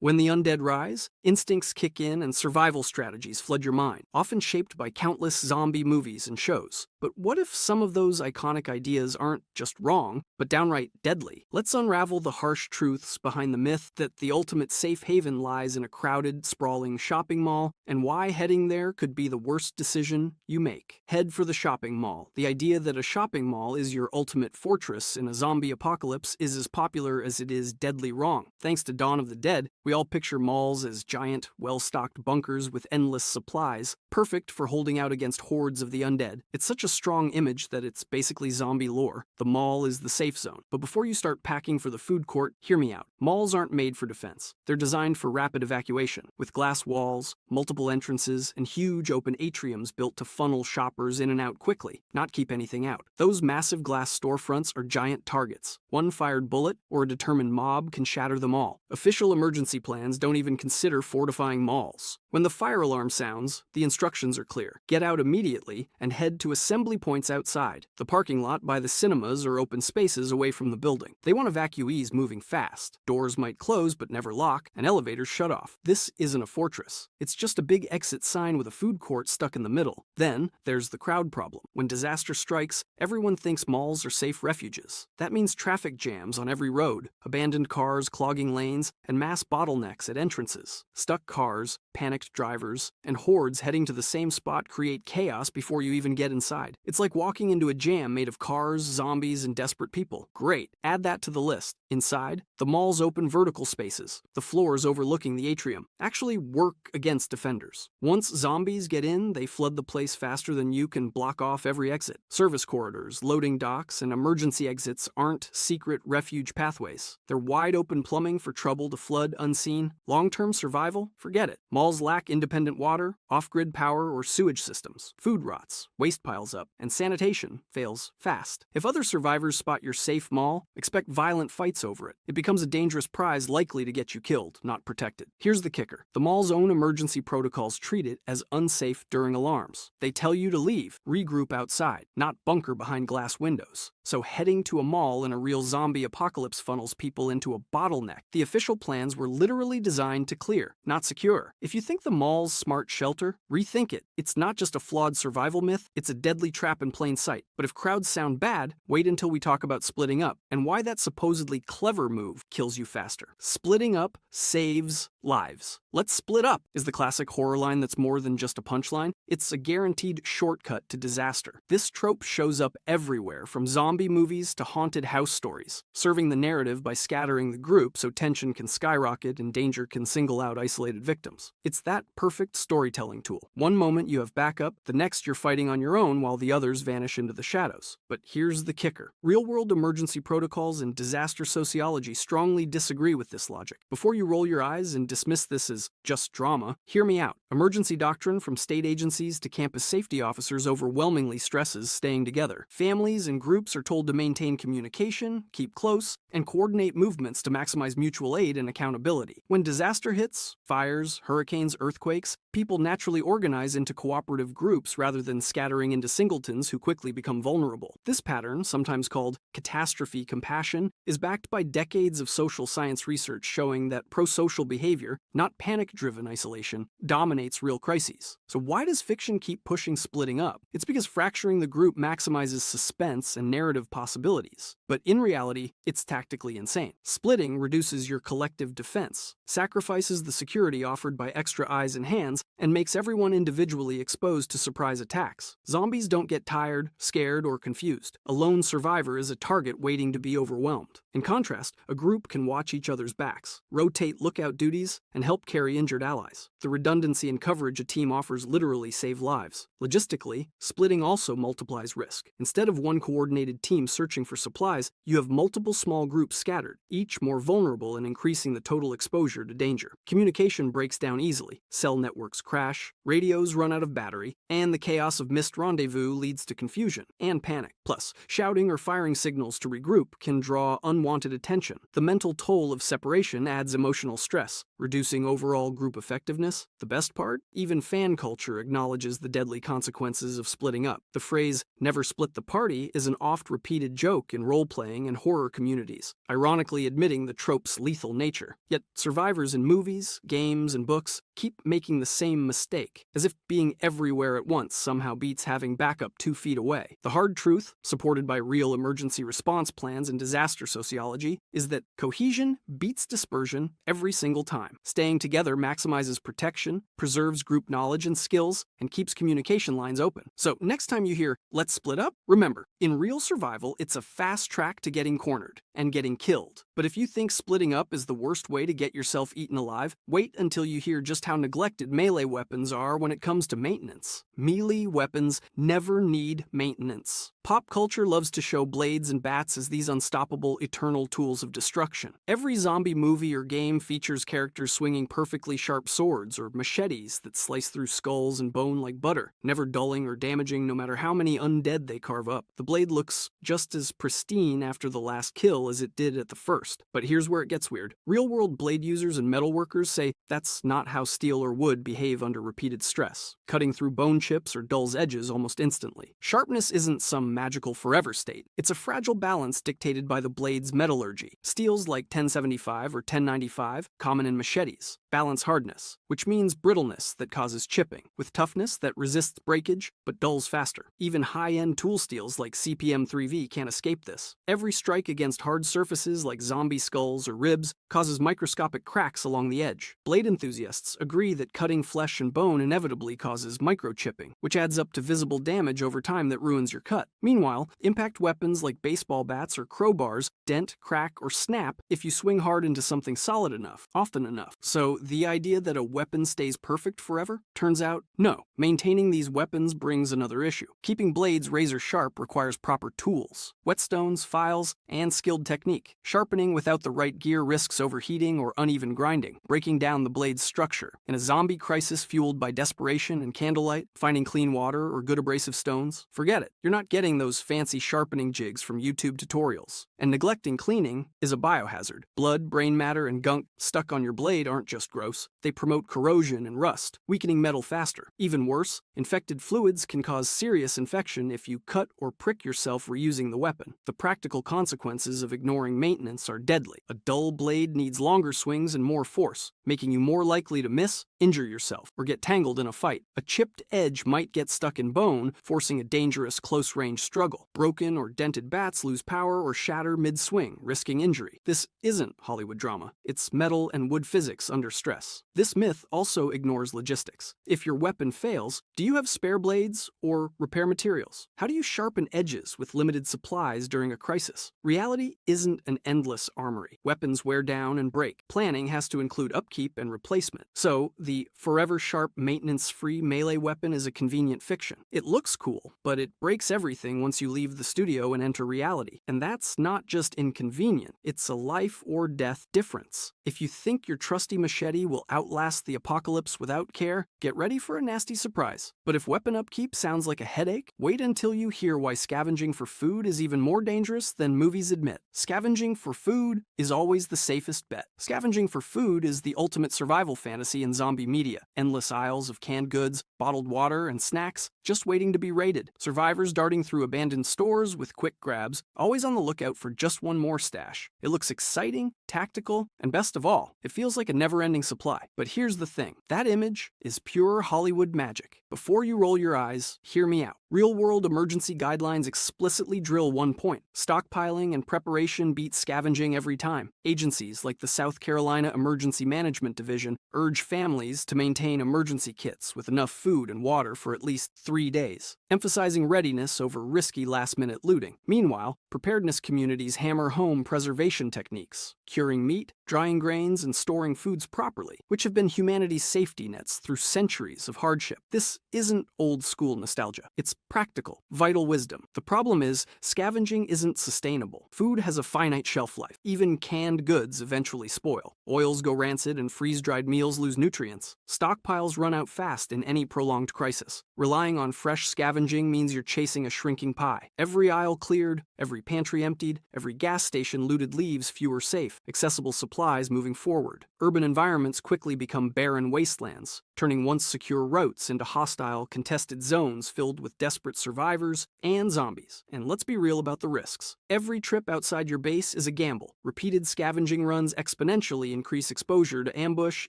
When the undead rise, instincts kick in and survival strategies flood your mind, often shaped by countless zombie movies and shows. But what if some of those iconic ideas aren't just wrong, but downright deadly? Let's unravel the harsh truths behind the myth that the ultimate safe haven lies in a crowded, sprawling shopping mall, and why heading there could be the worst decision you make. Head for the shopping mall. The idea that a shopping mall is your ultimate fortress in a zombie apocalypse is as popular as it is deadly wrong. Thanks to Dawn of the Dead, we all picture malls as giant, well-stocked bunkers with endless supplies, perfect for holding out against hordes of the undead. It's such a strong image that it's basically zombie lore. The mall is the safe zone. But before you start packing for the food court, hear me out. Malls aren't made for defense. They're designed for rapid evacuation, with glass walls, multiple entrances, and huge open atriums built to funnel shoppers in and out quickly, not keep anything out. Those massive glass storefronts are giant targets. One fired bullet or a determined mob can shatter them all. Official emergency plans don't even consider fortifying malls. When the fire alarm sounds, the instructions are clear. Get out immediately and head to assembly points outside, the parking lot by the cinemas or open spaces away from the building. They want evacuees moving fast. Doors might close but never lock, and elevators shut off. This isn't a fortress. It's just a big exit sign with a food court stuck in the middle. Then, there's the crowd problem. When disaster strikes, everyone thinks malls are safe refuges. That means traffic jams on every road, abandoned cars clogging lanes, and mass bottlenecks at entrances. Stuck cars, panicked drivers, and hordes heading to the same spot create chaos before you even get inside. It's like walking into a jam made of cars, zombies, and desperate people. Great. Add that to the list. Inside, the mall's open vertical spaces, the floors overlooking the atrium, actually work against defenders. Once zombies get in, they flood the place faster than you can block off every exit. Service corridors, loading docks, and emergency exits aren't secret refuge pathways. They're wide open plumbing for trouble to flood unseen. Long-term survival? Forget it. Malls lack independent water, off-grid power, or sewage systems. Food rots, waste piles up, and sanitation fails fast. If other survivors spot your safe mall, expect violent fights over it. It becomes a dangerous prize likely to get you killed, not protected. Here's the kicker. The mall's own emergency protocols treat it as unsafe during alarms. They tell you to leave, regroup outside, not bunker behind glass windows. So heading to a mall in a real zombie apocalypse funnels people into a bottleneck. The official plans were literally designed to clear, not secure. If you think the mall's smart shelter, rethink it. It's not just a flawed survival myth, it's a deadly trap in plain sight. But if crowds sound bad, wait until we talk about splitting up, and why that supposedly clever move kills you faster. Splitting up saves lives. Let's split up is the classic horror line that's more than just a punchline. It's a guaranteed shortcut to disaster. This trope shows up everywhere, from zombie movies to haunted house stories, serving the narrative by scattering the group so tension can skyrocket and danger can single out isolated victims. It's that perfect storytelling tool. One moment you have backup, the next you're fighting on your own while the others vanish into the shadows. But here's the kicker. Real-world emergency protocols and disaster sociology strongly disagree with this logic. Before you roll your eyes and dismiss this as just drama, hear me out. Emergency doctrine from state agencies to campus safety officers overwhelmingly stresses staying together. Families and groups are told to maintain communication, keep close, and coordinate movements to maximize mutual aid and accountability. When disaster hits, fires, hurricanes, earthquakes, people naturally organize into cooperative groups rather than scattering into singletons who quickly become vulnerable. This pattern, sometimes called catastrophe compassion, is backed by decades of social science research showing that pro-social behavior, not panic-driven isolation, dominates real crises. So why does fiction keep pushing splitting up? It's because fracturing the group maximizes suspense and narrative possibilities. But in reality, it's tactically insane. Splitting reduces your collective defense, sacrifices the security offered by extra eyes and hands, and makes everyone individually exposed to surprise attacks. Zombies don't get tired, scared, or confused. A lone survivor is a target waiting to be overwhelmed. In contrast, a group can watch each other's backs, rotate lookout duties, and help carry injured allies. The redundancy and coverage a team offers literally save lives. Logistically, splitting also multiplies risk. Instead of one coordinated team searching for supplies, you have multiple small groups scattered, each more vulnerable and increasing the total exposure to danger. Communication breaks down easily. Cell networks crash, radios run out of battery, and the chaos of missed rendezvous leads to confusion and panic. Plus, shouting or firing signals to regroup can draw unwanted attention. The mental toll of separation adds emotional stress, reducing overall group effectiveness. The best part? Even fan culture acknowledges the deadly consequences of splitting up. The phrase, "never split the party," is an oft-repeated joke in role role-playing, and horror communities, ironically admitting the trope's lethal nature. Yet survivors in movies, games, and books keep making the same mistake, as if being everywhere at once somehow beats having backup 2 feet away. The hard truth, supported by real emergency response plans and disaster sociology, is that cohesion beats dispersion every single time. Staying together maximizes protection, preserves group knowledge and skills, and keeps communication lines open. So next time you hear, "let's split up," remember, in real survival, it's a fast track to getting cornered and getting killed. But if you think splitting up is the worst way to get yourself eaten alive, wait until you hear just how neglected melee weapons are when it comes to maintenance. Melee weapons never need maintenance. Pop culture loves to show blades and bats as these unstoppable, eternal tools of destruction. Every zombie movie or game features characters swinging perfectly sharp swords or machetes that slice through skulls and bone like butter, never dulling or damaging no matter how many undead they carve up. The blade looks just as pristine after the last kill as it did at the first. But here's where it gets weird. Real-world blade users and metalworkers say that's not how steel or wood behave under repeated stress, cutting through bone chips or dulls edges almost instantly. Sharpness isn't some magical forever state. It's a fragile balance dictated by the blade's metallurgy. Steels like 1075 or 1095, common in machetes, balance hardness, which means brittleness that causes chipping, with toughness that resists breakage but dulls faster. Even high-end tool steels like CPM3V can't escape this. Every strike against hard surfaces like zombie skulls or ribs causes microscopic cracks along the edge. Blade enthusiasts agree that cutting flesh and bone inevitably causes microchipping, which adds up to visible damage over time that ruins your cut. Meanwhile, impact weapons like baseball bats or crowbars dent, crack, or snap if you swing hard into something solid enough, often enough. So the idea that a weapon stays perfect forever? Turns out, no. Maintaining these weapons brings another issue. Keeping blades razor sharp requires proper tools, whetstones, files, and skilled technique. Sharpening without the right gear risks overheating or uneven grinding, breaking down the blade's structure. In a zombie crisis fueled by desperation and candlelight, finding clean water or good abrasive stones, forget it. You're not getting those fancy sharpening jigs from YouTube tutorials. And neglecting cleaning is a biohazard. Blood, brain matter, and gunk stuck on your blade aren't just gross. They promote corrosion and rust, weakening metal faster. Even worse, infected fluids can cause serious infection if you cut or prick yourself reusing the weapon. The practical consequences of ignoring maintenance are deadly. A dull blade needs longer swings and more force, making you more likely to miss, injure yourself, or get tangled in a fight. A chipped edge might get stuck in bone, forcing a dangerous close-range struggle. Broken or dented bats lose power or shatter mid-swing, risking injury. This isn't Hollywood drama. It's metal and wood physics under stress. This myth also ignores logistics. If your weapon fails, do you have spare blades or repair materials? How do you sharpen edges with limited supplies during a crisis? Reality isn't an endless armory. Weapons wear down and break. Planning has to include upkeep and replacement. So, the forever sharp, maintenance-free melee weapon is a convenient fiction. It looks cool, but it breaks everything once you leave the studio and enter reality. And that's not just inconvenient, it's a life or death difference. If you think your trusty machete will outlast the apocalypse without care, get ready for a nasty surprise. But if weapon upkeep sounds like a headache, wait until you hear why scavenging for food is even more dangerous than movies admit. Scavenging for food is always the safest bet. Scavenging for food is the ultimate survival fantasy in zombie media. Endless aisles of canned goods, bottled water, and snacks just waiting to be raided. Survivors darting through abandoned stores with quick grabs, always on the lookout for just one more stash. It looks exciting, tactical, and best of all, it feels like a never-ending supply. But here's the thing. That image is pure Hollywood magic. Before you roll your eyes, hear me out. Real-world emergency guidelines explicitly drill one point. Stockpiling and preparation beat scavenging every time. Agencies like the South Carolina Emergency Management Division urge families to maintain emergency kits with enough food and water for at least 3 days, emphasizing readiness over risky last-minute looting. Meanwhile, preparedness communities hammer home preservation techniques, curing meat, drying grains, and storing foods properly, which have been humanity's safety nets through centuries of hardship. This isn't old-school nostalgia. It's practical, vital wisdom. The problem is, scavenging isn't sustainable. Food has a finite shelf life. Even canned goods eventually spoil. Oils go rancid and freeze-dried meals lose nutrients. Stockpiles run out fast in any prolonged crisis. Relying on fresh scavenging means you're chasing a shrinking pie. Every aisle cleared, every pantry emptied, every gas station looted leaves fewer safe, accessible supplies supplies moving forward. Urban environments quickly become barren wastelands, turning once secure routes into hostile, contested zones filled with desperate survivors and zombies. And let's be real about the risks. Every trip outside your base is a gamble. Repeated scavenging runs exponentially increase exposure to ambush,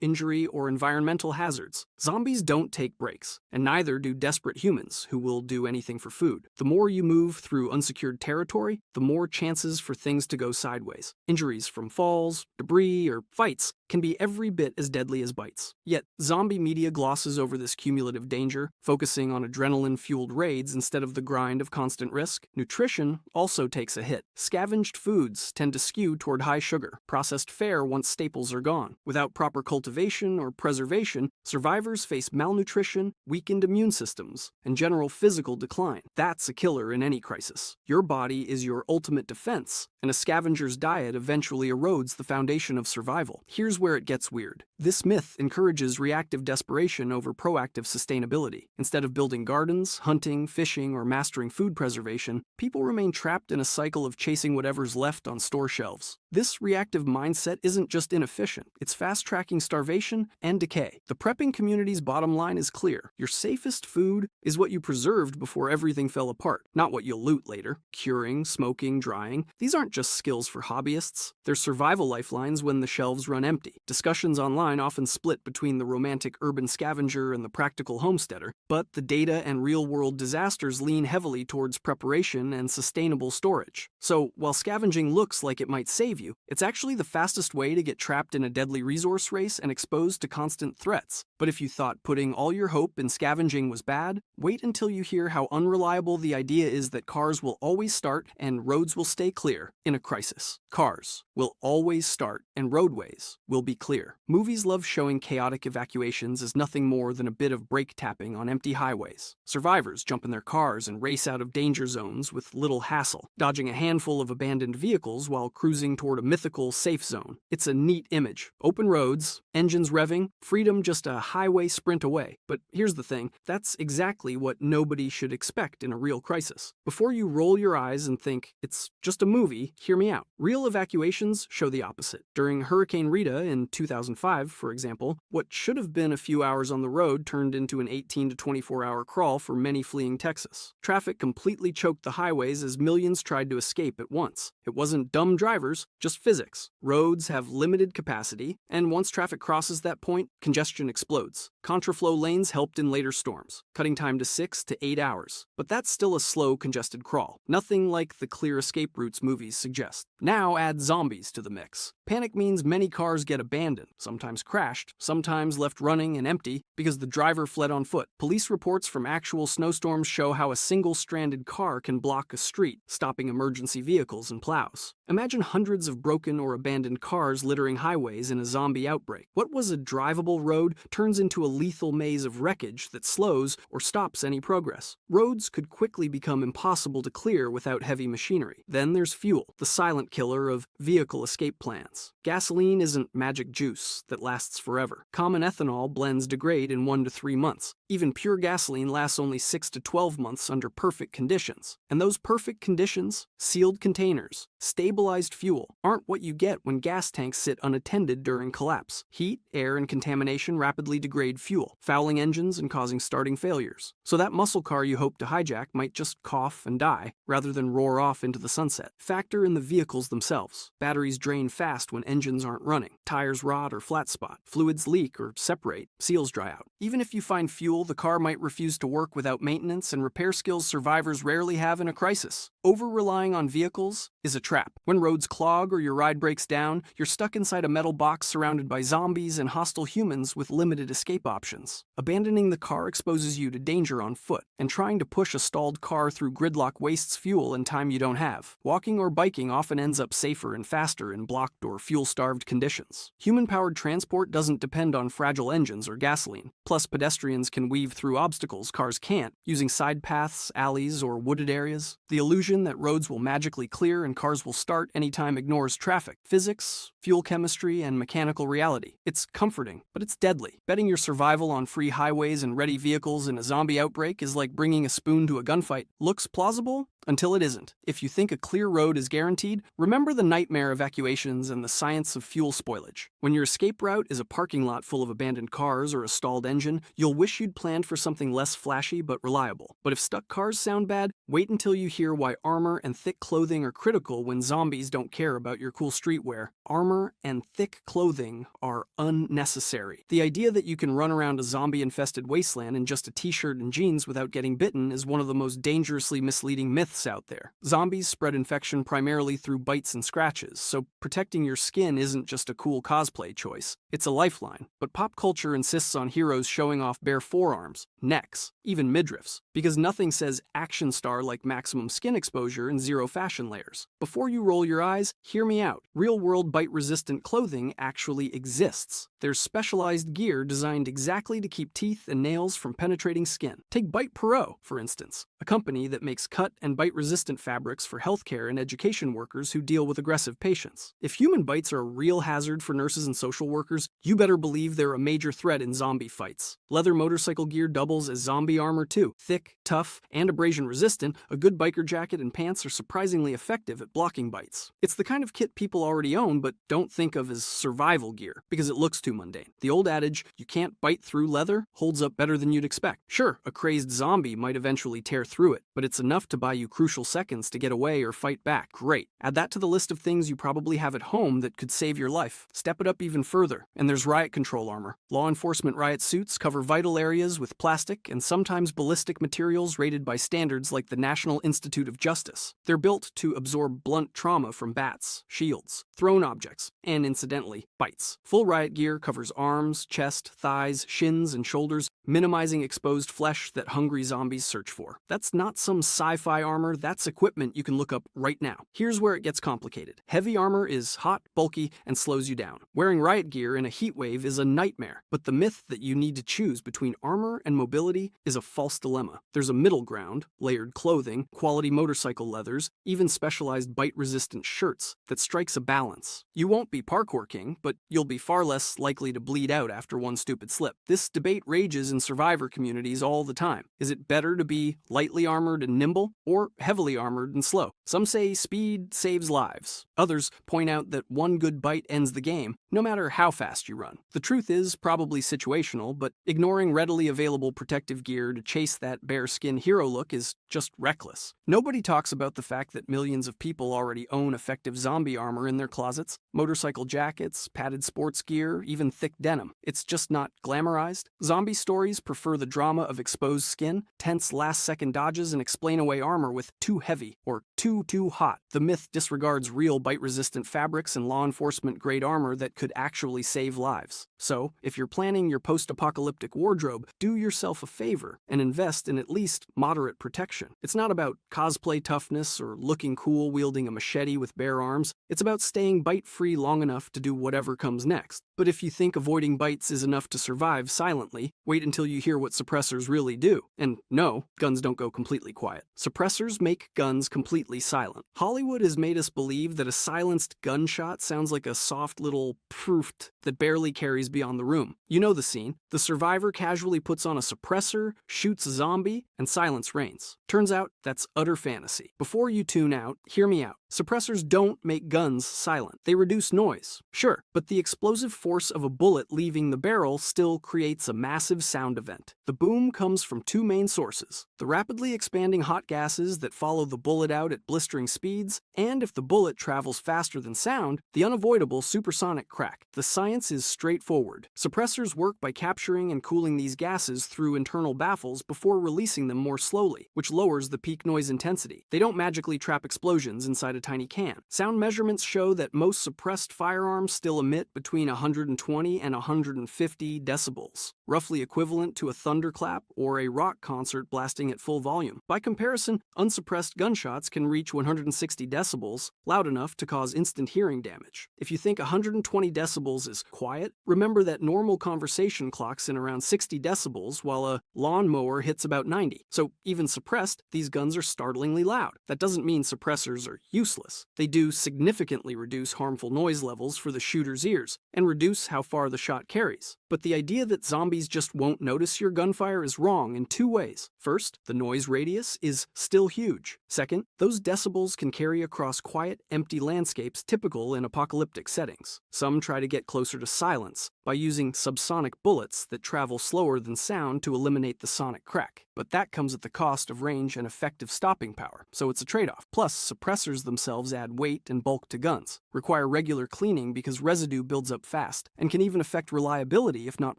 injury, or environmental hazards. Zombies don't take breaks, and neither do desperate humans who will do anything for food. The more you move through unsecured territory, the more chances for things to go sideways. Injuries from falls, debris, or fights can be every bit as deadly as bites. Yet, zombie media glosses over this cumulative danger, focusing on adrenaline-fueled raids instead of the grind of constant risk. Nutrition also takes a hit. Scavenged foods tend to skew toward high sugar, processed fare once staples are gone. Without proper cultivation or preservation, survivors face malnutrition, weakened immune systems, and general physical decline. That's a killer in any crisis. Your body is your ultimate defense, and a scavenger's diet eventually erodes the foundation of survival. Here's where it gets weird. This myth encourages reactive desperation over proactive sustainability. Instead of building gardens, hunting, fishing, or mastering food preservation, people remain trapped in a cycle of chasing whatever's left on store shelves. This reactive mindset isn't just inefficient, it's fast-tracking starvation and decay. The prepping community's bottom line is clear. Your safest food is what you preserved before everything fell apart, not what you'll loot later. Curing, smoking, drying, these aren't just skills for hobbyists. They're survival lifelines when the shelves run empty. Discussions online often split between the romantic urban scavenger and the practical homesteader, but the data and real-world disasters lean heavily towards preparation and sustainable storage. So, while scavenging looks like it might save you, it's actually the fastest way to get trapped in a deadly resource race and exposed to constant threats. But if you thought putting all your hope in scavenging was bad, wait until you hear how unreliable the idea is that cars will always start and roads will stay clear in a crisis. Cars will always start and roadways will be clear. Movies love showing chaotic evacuations as nothing more than a bit of brake tapping on empty highways. Survivors jump in their cars and race out of danger zones with little hassle, dodging a handful of abandoned vehicles while cruising toward a mythical safe zone. It's a neat image. Open roads, engines revving, freedom just a highway sprint away. But here's the thing, that's exactly what nobody should expect in a real crisis. Before you roll your eyes and think, it's just a movie, hear me out. Real evacuations show the opposite. During Hurricane Rita in 2005, for example, what should have been a few hours on the road turned into an 18 to 24-hour crawl for many fleeing Texas. Traffic completely choked the highways as millions tried to escape at once. It wasn't dumb drivers, just physics. Roads have limited capacity, and once traffic crosses that point, congestion explodes. Contraflow lanes helped in later storms, cutting time to 6 to 8 hours. But that's still a slow, congested crawl. Nothing like the clear escape routes movies suggest. Now add zombies to the mix. Panic means many cars get abandoned, sometimes crashed, sometimes left running and empty because the driver fled on foot. Police reports from actual snowstorms show how a single stranded car can block a street, stopping emergency vehicles and plows. Imagine hundreds of broken or abandoned cars littering highways in a zombie outbreak. What was a drivable road turns into a lethal maze of wreckage that slows or stops any progress. Roads could quickly become impossible to clear without heavy machinery. Then there's fuel, the silent killer of vehicle escape plans. Gasoline isn't magic juice that lasts forever. Common ethanol blends degrade in 1 to 3 months. Even pure gasoline lasts only 6 to 12 months under perfect conditions. And those perfect conditions, sealed containers, stabilized fuel, aren't what you get when gas tanks sit unattended during collapse. Heat, air, and contamination rapidly degrade fuel, fouling engines and causing starting failures. So that muscle car you hope to hijack might just cough and die, rather than roar off into the sunset. Factor in the vehicles themselves. Batteries drain fast when engines aren't running. Tires rot or flat spot. Fluids leak or separate. Seals dry out. Even if you find fuel, the car might refuse to work without maintenance and repair skills survivors rarely have in a crisis. Over-relying on vehicles is a trap. When roads clog or your ride breaks down, you're stuck inside a metal box surrounded by zombies and hostile humans with limited escape options. Abandoning the car exposes you to danger on foot, and trying to push a stalled car through gridlock wastes fuel and time you don't have. Walking or biking often ends up safer and faster in blocked or fuel-starved conditions. Human-powered transport doesn't depend on fragile engines or gasoline. Plus, pedestrians can weave through obstacles cars can't, using side paths, alleys, or wooded areas. The illusion that roads will magically clear and cars will start anytime ignores traffic. Physics fuel chemistry, and mechanical reality. It's comforting, but it's deadly. Betting your survival on free highways and ready vehicles in a zombie outbreak is like bringing a spoon to a gunfight. Looks plausible until it isn't. If you think a clear road is guaranteed, remember the nightmare evacuations and the science of fuel spoilage. When your escape route is a parking lot full of abandoned cars or a stalled engine, you'll wish you'd planned for something less flashy but reliable. But if stuck cars sound bad, wait until you hear why armor and thick clothing are critical when zombies don't care about your cool streetwear. Armor and thick clothing are unnecessary. The idea that you can run around a zombie-infested wasteland in just a t-shirt and jeans without getting bitten is one of the most dangerously misleading myths out there. Zombies spread infection primarily through bites and scratches, so protecting your skin isn't just a cool cosplay choice. It's a lifeline. But pop culture insists on heroes showing off bare forearms, necks, even midriffs, because nothing says action star like maximum skin exposure and zero fashion layers. Before you roll your eyes, hear me out. Real-world bite-resistant clothing actually exists. There's specialized gear designed exactly to keep teeth and nails from penetrating skin. Take Bite Pro, for instance, a company that makes cut and bite-resistant fabrics for healthcare and education workers who deal with aggressive patients. If human bites are a real hazard for nurses and social workers, you better believe they're a major threat in zombie fights. Leather motorcycle gear doubles as zombie armor too. Thick, tough, and abrasion-resistant, a good biker jacket and pants are surprisingly effective at blocking bites. It's the kind of kit people already own but don't think of as survival gear because it looks too mundane. The old adage, you can't bite through leather, holds up better than you'd expect. Sure, a crazed zombie might eventually tear through it, but it's enough to buy you crucial seconds to get away or fight back. Great. Add that to the list of things you probably have at home that could save your life. Step it up even further, and there's riot control armor. Law enforcement riot suits cover vital areas with plastic and sometimes ballistic materials rated by standards like the National Institute of Justice. They're built to absorb blunt trauma from bats, shields, thrown objects, and incidentally, bites. Full riot gear covers arms, chest, thighs, shins, and shoulders, minimizing exposed flesh that hungry zombies search for. That's not some sci-fi armor, that's equipment you can look up right now. Here's where it gets complicated. Heavy armor is hot, bulky, and slows you down. Wearing riot gear in a heat wave is a nightmare, but the myth that you need to choose between armor and mobility is a false dilemma. There's a middle ground, layered clothing, quality motorcycle leathers, even specialized bite-resistant shirts that strikes a balance. You won't be parkour king, but you'll be far less likely to bleed out after one stupid slip. This debate rages in survivor communities all the time. Is it better to be lightly armored and nimble, or heavily armored and slow? Some say speed saves lives. Others point out that one good bite ends the game, no matter how fast you run. The truth is probably situational, but ignoring readily available protective gear to chase that bare skin hero look is just reckless. Nobody talks about the fact that millions of people already own effective zombie armor in their closets, motorcycle jackets, padded sports gear, even thick denim. It's just not glamorized. Zombie stories prefer the drama of exposed skin, tense last-second dodges, and explain away armor with too heavy or too hot. The myth disregards real bite-resistant fabrics and law enforcement-grade armor that could actually save lives. So, if you're planning your post-apocalyptic wardrobe, do yourself a favor and invest in at least moderate protection. It's not about cosplay toughness or looking cool wielding a machete with bare arms. It's about staying bite-free long enough to do whatever comes next. But if you think avoiding bites is enough to survive silently, wait until you hear what suppressors really do. And no, guns don't go completely quiet. Suppressors make guns completely silent. Hollywood has made us believe that a silenced gunshot sounds like a soft little prooft that barely carries beyond the room. You know the scene. The survivor casually puts on a suppressor, shoots a zombie, and silence reigns. Turns out that's utter fantasy. Before you tune out, hear me out. Suppressors don't make guns silent. They reduce noise, sure, but the explosive force of a bullet leaving the barrel still creates a massive sound event. The boom comes from two main sources: the rapidly expanding hot gases that follow the bullet out at blistering speeds, and if the bullet travels faster than sound, the unavoidable supersonic crack. The science is straightforward. Suppressors work by capturing and cooling these gases through internal baffles before releasing them more slowly, which lowers the peak noise intensity. They don't magically trap explosions inside a tiny can. Sound measurements show that most suppressed firearms still emit between 120 and 150 decibels, roughly equivalent to a thunderclap or a rock concert blasting at full volume. By comparison, unsuppressed gunshots can reach 160 decibels, loud enough to cause instant hearing damage. If you think 120 decibels is quiet, remember that normal conversation clocks in around 60 decibels while a lawnmower hits about 90. So even suppressed, these guns are startlingly loud. That doesn't mean suppressors are useless. useless. They do significantly reduce harmful noise levels for the shooter's ears and reduce how far the shot carries. But the idea that zombies just won't notice your gunfire is wrong in two ways. First, the noise radius is still huge. Second, those decibels can carry across quiet, empty landscapes typical in apocalyptic settings. Some try to get closer to silence by using subsonic bullets that travel slower than sound to eliminate the sonic crack. But that comes at the cost of range and effective stopping power, so it's a trade-off. Plus, suppressors themselves add weight and bulk to guns, require regular cleaning because residue builds up fast, and can even affect reliability if not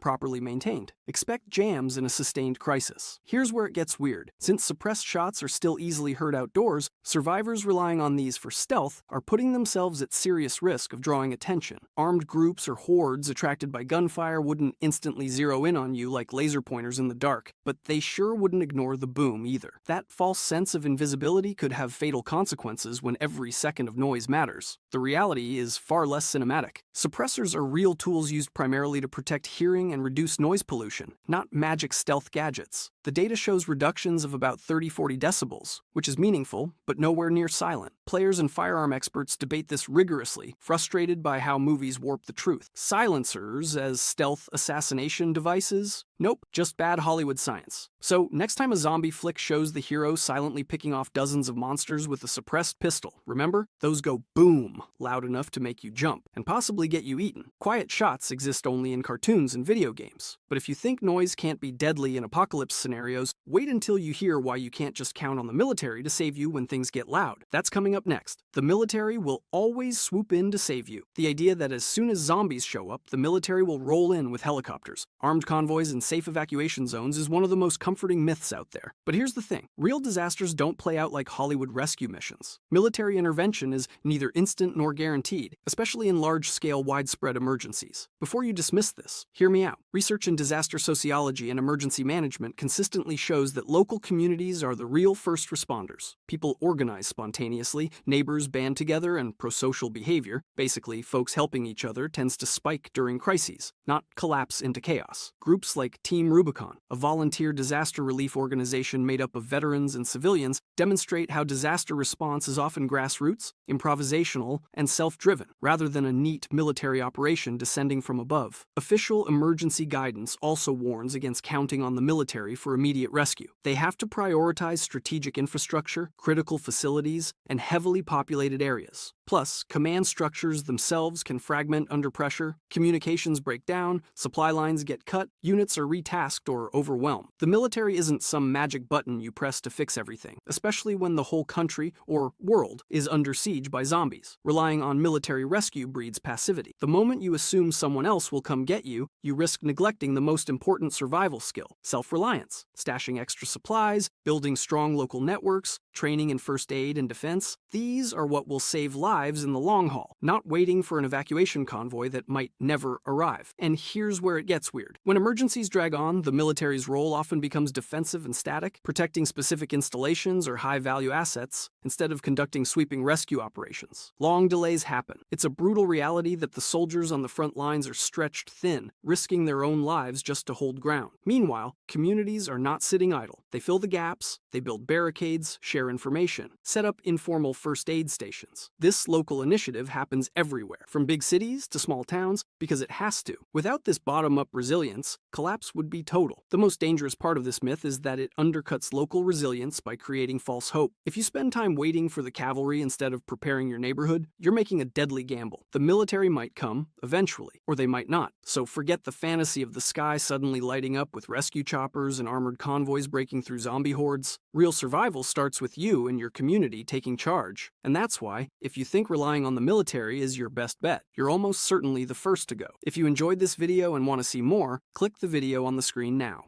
properly maintained. Expect jams in a sustained crisis. Here's where it gets weird. Since suppressed shots are still easily heard outdoors, survivors relying on these for stealth are putting themselves at serious risk of drawing attention. Armed groups or hordes attracted by gunfire wouldn't instantly zero in on you like laser pointers in the dark, but they sure wouldn't ignore the boom either. That false sense of invisibility could have fatal consequences when every second of noise matters. The reality is far less cinematic. Suppressors are real tools used primarily to protect hearing and reduce noise pollution, not magic stealth gadgets. The data shows reductions of about 30-40 decibels, which is meaningful, but nowhere near silent. Players and firearm experts debate this rigorously, frustrated by how movies warp the truth. Silencers as stealth assassination devices? Nope, just bad Hollywood science. So, next time a zombie flick shows the hero silently picking off dozens of monsters with a suppressed pistol, remember? Those go boom, loud enough to make you jump, and possibly get you eaten. Quiet shots exist only in cartoons and video games. But if you think noise can't be deadly in apocalypse scenarios, wait until you hear why you can't just count on the military to save you when things get loud. That's coming up next. The military will always swoop in to save you. The idea that as soon as zombies show up, the military will roll in with helicopters, armed convoys, and safe evacuation zones is one of the most comforting myths out there. But here's the thing. Real disasters don't play out like Hollywood rescue missions. Military intervention is neither instant nor guaranteed, especially in large-scale, widespread emergencies. Before you dismiss this, hear me out. Research in disaster sociology and emergency management consistently shows that local communities are the real first responders. People organize spontaneously, neighbors band together, and prosocial behavior, basically folks helping each other, tends to spike during crises, not collapse into chaos. Groups like Team Rubicon, a volunteer disaster relief organization made up of veterans and civilians, demonstrate how disaster response is often grassroots, improvisational, and self-driven, rather than a neat military operation descending from above. Official emergency guidance also warns against counting on the military for immediate rescue. They have to prioritize strategic infrastructure, critical facilities, and heavily populated areas. Plus, command structures themselves can fragment under pressure, communications break down, supply lines get cut, units are retasked or overwhelmed. The military isn't some magic button you press to fix everything, especially when the whole country, or world, is under siege by zombies. Relying on military rescue breeds passivity. The moment you assume someone else will come get you, you risk neglecting the most important survival skill, self-reliance. Stashing extra supplies, building strong local networks, training in first aid and defense, these are what will save lives in the long haul, not waiting for an evacuation convoy that might never arrive. And here's where it gets weird. When emergencies drag on, the military's role often becomes defensive and static, protecting specific installations or high-value assets instead of conducting sweeping rescue operations. Long delays happen. It's a brutal reality that the soldiers on the front lines are stretched thin, risking their own lives just to hold ground. Meanwhile, communities are not sitting idle. They fill the gaps, they build barricades, share information, set up informal first aid stations. This local initiative happens everywhere, from big cities to small towns, because it has to. Without this bottom-up resilience, collapse would be total. The most dangerous part of this myth is that it undercuts local resilience by creating false hope. If you spend time waiting for the cavalry instead of preparing your neighborhood, you're making a deadly gamble. The military might come, eventually, or they might not. So forget the fantasy of the sky suddenly lighting up with rescue choppers and armored convoys breaking through zombie hordes. Real survival starts with you and your community taking charge. And that's why, if you think relying on the military is your best bet, you're almost certainly the first to go. If you enjoyed this video and want to see more, click the video on the screen now.